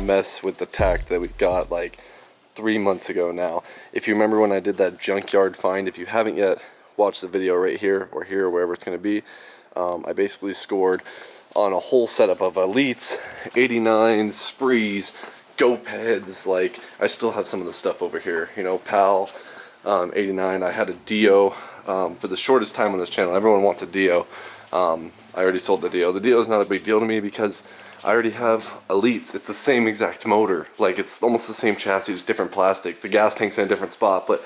mess with the TACT that we got like 3 months ago now. If you remember when I did that junkyard find, if you haven't yet watched the video right here or wherever it's going to be, I basically scored on a whole setup of Elites, 89s, Sprees, GoPeds. Like, I still have some of the stuff over here, you know, PAL, 89. I had a Dio for the shortest time on this channel. Everyone wants a Dio. I already sold the Dio. The Dio is not a big deal to me because I already have Elites. It's the same exact motor. Like, it's almost the same chassis, just different plastics. The gas tank's in a different spot, but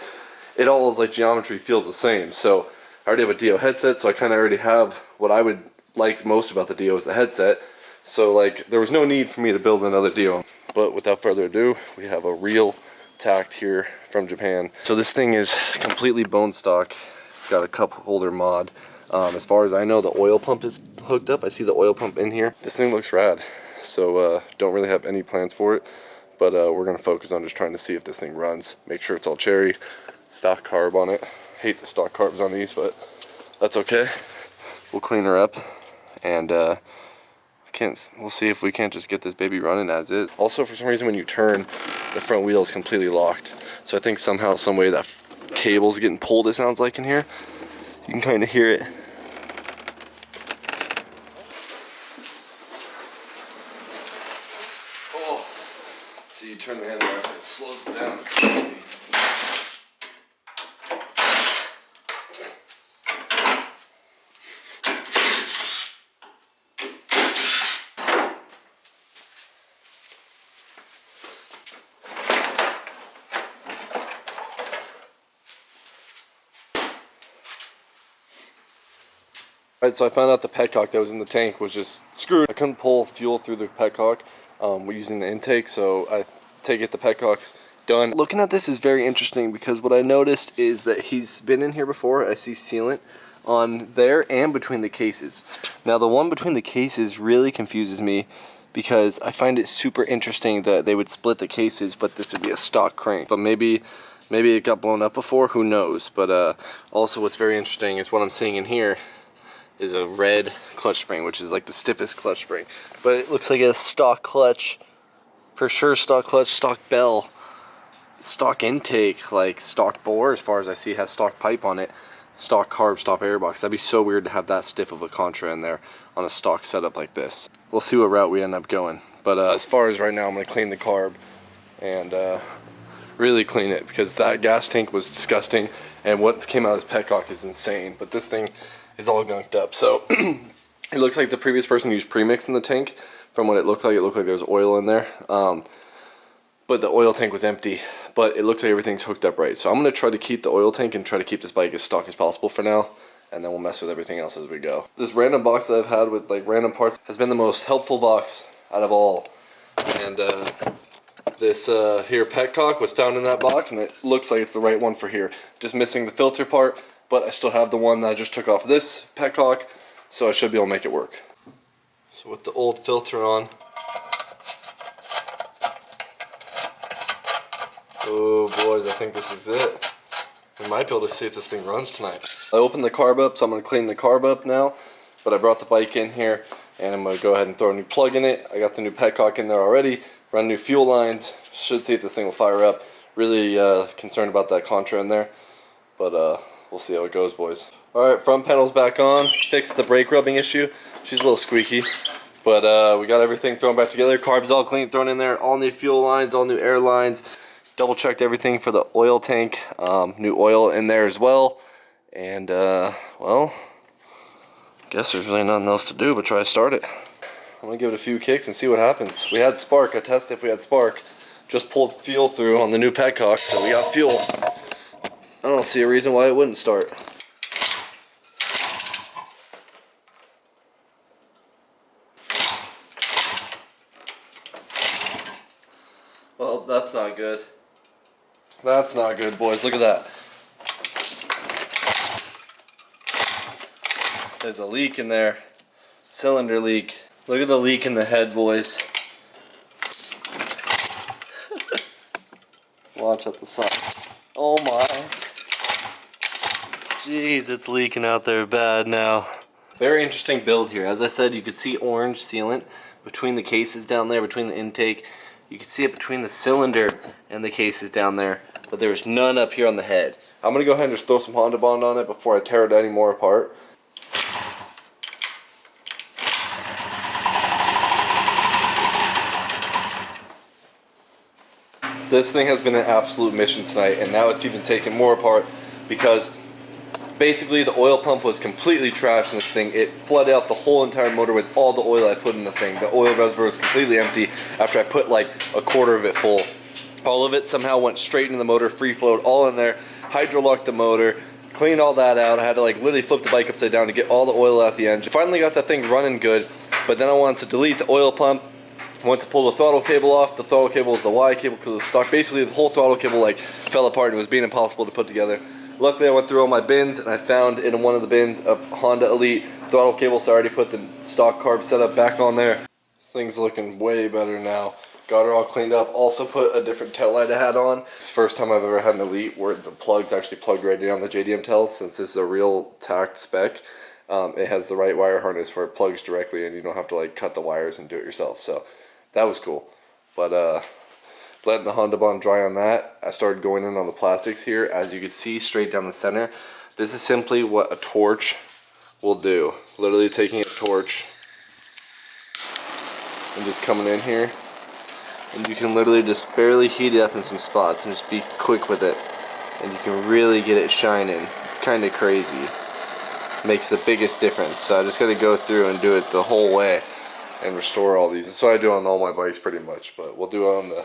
it all is like geometry, feels the same. So I already have a Dio headset, so I kind of already have what I would like most about the Dio is the headset. So like, there was no need for me to build another Dio. But without further ado, we have a real TACT here from Japan. So this thing is completely bone stock. It's got a cup holder mod. As far as I know, the oil pump is hooked up. I see the oil pump in here. This thing looks rad. So don't really have any plans for it, but we're gonna focus on just trying to see if this thing runs. Make sure it's all cherry, stock carb on it. Hate the stock carbs on these, but that's okay. We'll clean her up, and we'll see if we can't just get this baby running as is. Also, for some reason, when you turn, the front wheel is completely locked. So I think somehow, some way, that cable's getting pulled, it sounds like in here. You can kind of hear it. Oh, see, you turn the handlebars, so it slows it down. It's crazy. Alright, so I found out the petcock that was in the tank was just screwed. I couldn't pull fuel through the petcock. We're using the intake, so I take it, the petcock's done. Looking at this is very interesting because what I noticed is that he's been in here before. I see sealant on there and between the cases. Now the one between the cases really confuses me because I find it super interesting that they would split the cases, but this would be a stock crank. But maybe it got blown up before, who knows. But also what's very interesting is what I'm seeing in here is a red clutch spring, which is like the stiffest clutch spring. But it looks like a stock clutch, for sure. Stock clutch, stock bell, stock intake, like stock bore, as far as I see, has stock pipe on it, stock carb, stock airbox. That'd be so weird to have that stiff of a contra in there on a stock setup like this. We'll see what route we end up going. But as far as right now, I'm gonna clean the carb and really clean it, because that gas tank was disgusting and what came out of this petcock is insane. But this thing is all gunked up. So it looks like the previous person used premix in the tank. From what it looked like there was oil in there, but the oil tank was empty. But it looks like everything's hooked up right. So I'm going to try to keep the oil tank and try to keep this bike as stock as possible for now, and then we'll mess with everything else as we go. This random box that I've had with like random parts has been the most helpful box out of all. And this here petcock was found in that box, and it looks like it's the right one for here. Just missing the filter part. But I still have the one that I just took off this petcock, so I should be able to make it work. So with the old filter on. Oh boys, I think this is it. We might be able to see if this thing runs tonight. I opened the carb up, so I'm going to clean the carb up now. But I brought the bike in here, and I'm going to go ahead and throw a new plug in it. I got the new petcock in there already. Run new fuel lines. Should see if this thing will fire up. Really concerned about that contra in there. But we'll see how it goes, boys. Alright, front panel's back on. Fixed the brake rubbing issue. She's a little squeaky. But we got everything thrown back together. Carb's all clean, thrown in there. All new fuel lines, all new air lines. Double checked everything for the oil tank. New oil in there as well. And, well, guess there's really nothing else to do but try to start it. I'm going to give it a few kicks and see what happens. We had spark. I tested if we had spark. Just pulled fuel through on the new petcock, so we got fuel. I don't see a reason why it wouldn't start. Well, that's not good. That's not good, boys. Look at that. There's a leak in there. Cylinder leak. Look at the leak in the head, boys. Watch out the side. Oh my. Jeez, it's leaking out there bad now. Very interesting build here. As I said, you could see orange sealant between the cases down there, between the intake. You can see it between the cylinder and the cases down there, but there's none up here on the head. I'm gonna go ahead and just throw some Honda Bond on it before I tear it any more apart. This thing has been an absolute mission tonight, and now it's even taken more apart because basically the oil pump was completely trashed in this thing. It flooded out the whole entire motor with all the oil I put in the thing. The oil reservoir was completely empty after I put like a quarter of it full. All of it somehow went straight into the motor, free flowed all in there, hydro locked the motor, cleaned all that out. I had to like literally flip the bike upside down to get all the oil out the engine. Finally got that thing running good, but then I wanted to delete the oil pump. I went to pull the throttle cable off. The throttle cable was the Y cable because it was stuck. Basically the whole throttle cable like fell apart and it was being impossible to put together. Luckily I went through all my bins and I found in one of the bins a Honda Elite throttle cable, so I already put the stock carb setup back on there. Thing's looking way better now. Got her all cleaned up. Also put a different tail light I had on. It's the first time I've ever had an Elite where the plug's actually plugged right in on the JDM tails. Since this is a real TACT spec, it has the right wire harness where it plugs directly and you don't have to like cut the wires and do it yourself. So that was cool. But letting the Honda Bond dry on that, I started going in on the plastics here. As you can see, straight down the center. This is simply what a torch will do. Literally taking a torch and just coming in here. And you can literally just barely heat it up in some spots and just be quick with it. And you can really get it shining. It's kind of crazy. Makes the biggest difference. So I just got to go through and do it the whole way and restore all these. That's what I do on all my bikes pretty much, but we'll do it on the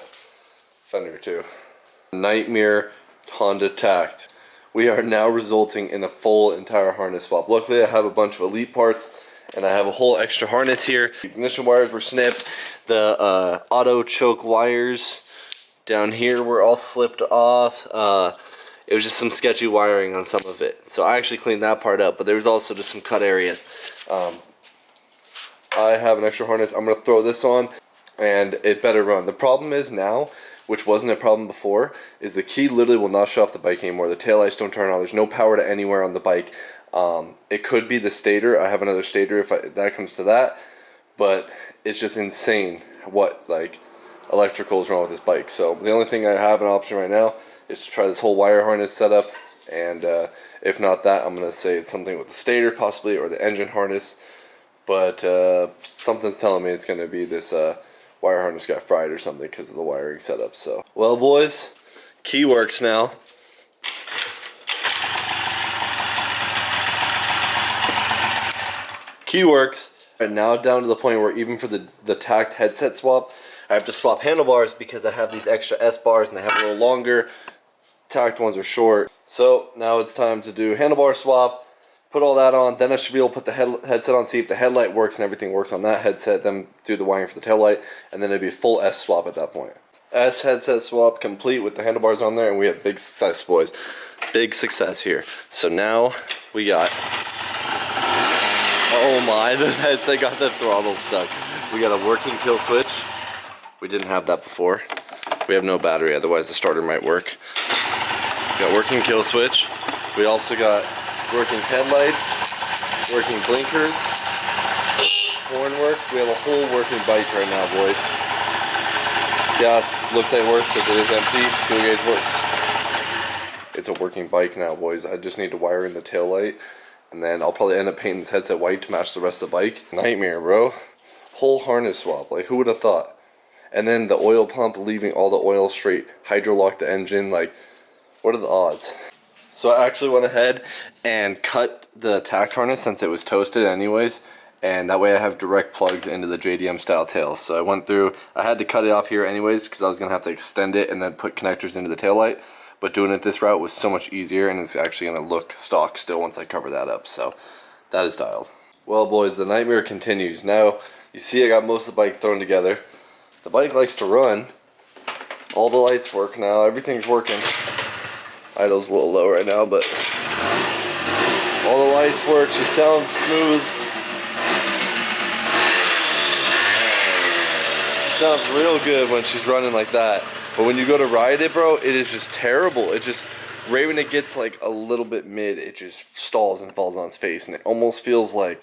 Fender too. Nightmare Honda TACT. We are now resulting in a full entire harness swap. Luckily I have a bunch of Elite parts and I have a whole extra harness here. The ignition wires were snipped. The auto choke wires down here were all slipped off. It was just some sketchy wiring on some of it. So I actually cleaned that part up, but there was also just some cut areas. I have an extra harness. I'm going to throw this on and it better run. The problem is now, which wasn't a problem before, is the key literally will not shut off the bike anymore. The taillights don't turn on. There's no power to anywhere on the bike. It could be the stator. I have another stator if that comes to that, but it's just insane what like electrical is wrong with this bike. So the only thing I have an option right now is to try this whole wire harness setup, and if not that, I'm gonna say it's something with the stator possibly or the engine harness, but something's telling me it's gonna be this wire harness got fried or something because of the wiring setup. So well boys, key works now. Key works, and now down to the point where even for the TACT headset swap, I have to swap handlebars because I have these extra S bars and they have a little longer. TACT ones are short. So now it's time to do handlebar swap, put all that on, then I should be able to put the headset on, see if the headlight works and everything works on that headset, then do the wiring for the tail light, and then it'd be a full S swap at that point. S headset swap complete with the handlebars on there, and we have big success, boys. Big success here. So now we got, oh my, the headset got the throttle stuck. We got a working kill switch. We didn't have that before. We have no battery, otherwise the starter might work. We got working kill switch. We also got working headlights, working blinkers, horn works. We have a whole working bike right now, boys. Gas looks like it works because it is empty. Fuel gauge works. It's a working bike now, boys. I just need to wire in the tail light, and then I'll probably end up painting this headset white to match the rest of the bike. Nightmare, bro. Whole harness swap. Like, who would have thought? And then the oil pump, leaving all the oil straight, hydro lock the engine. Like, what are the odds? So I actually went ahead and cut the TACT harness since it was toasted anyways, and that way I have direct plugs into the JDM style tails. So I went through, I had to cut it off here anyways because I was going to have to extend it and then put connectors into the taillight, but doing it this route was so much easier, and it's actually going to look stock still once I cover that up. So that is dialed. Well boys, the nightmare continues. Now you see I got most of the bike thrown together. The bike likes to run. All the lights work now, everything's working. Idle's a little low right now, but all the lights work. She sounds smooth. She sounds real good when she's running like that. But when you go to ride it, bro, it is just terrible. It just, right when it gets like a little bit mid, it just stalls and falls on its face. And it almost feels like,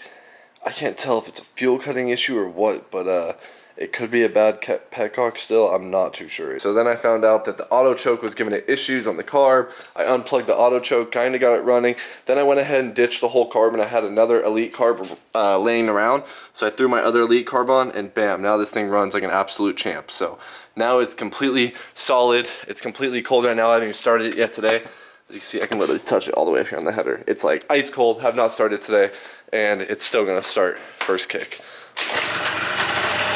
I can't tell if it's a fuel cutting issue or what, but It could be a bad petcock still, I'm not too sure. So then I found out that the auto choke was giving it issues on the carb. I unplugged the auto choke, kind of got it running. Then I went ahead and ditched the whole carb, and I had another Elite carb laying around. So I threw my other Elite carb on, and bam, now this thing runs like an absolute champ. So now it's completely solid. It's completely cold right now. I haven't even started it yet today. As you can see, I can literally touch it all the way up here on the header. It's like ice cold, have not started today, and it's still gonna start first kick.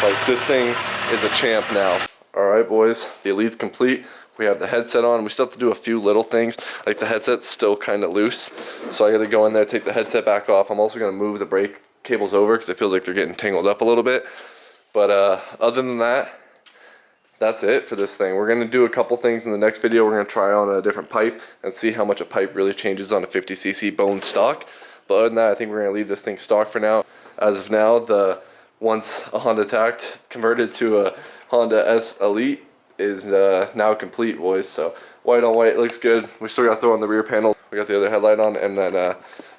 Like, this thing is a champ now. Alright boys, the Elite's complete. We have the headset on. We still have to do a few little things. Like the headset's still kind of loose. So I gotta go in there, take the headset back off. I'm also gonna move the brake cables over because it feels like they're getting tangled up a little bit. But other than that, that's it for this thing. We're gonna do a couple things in the next video. We're gonna try on a different pipe and see how much a pipe really changes on a 50cc bone stock. But other than that, I think we're gonna leave this thing stock for now. As of now, the once a Honda TACT converted to a Honda S Elite is now complete, boys. So white on white looks good. We still got to throw on the rear panel. We got the other headlight on, and then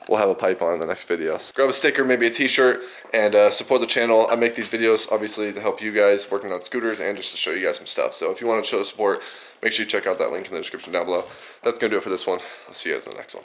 we'll have a pipe on in the next video. So grab a sticker, maybe a t-shirt, and support the channel. I make these videos obviously to help you guys working on scooters and just to show you guys some stuff. So if you want to show support, make sure you check out that link in the description down below. That's gonna do it for this one. I'll see you guys in the next one.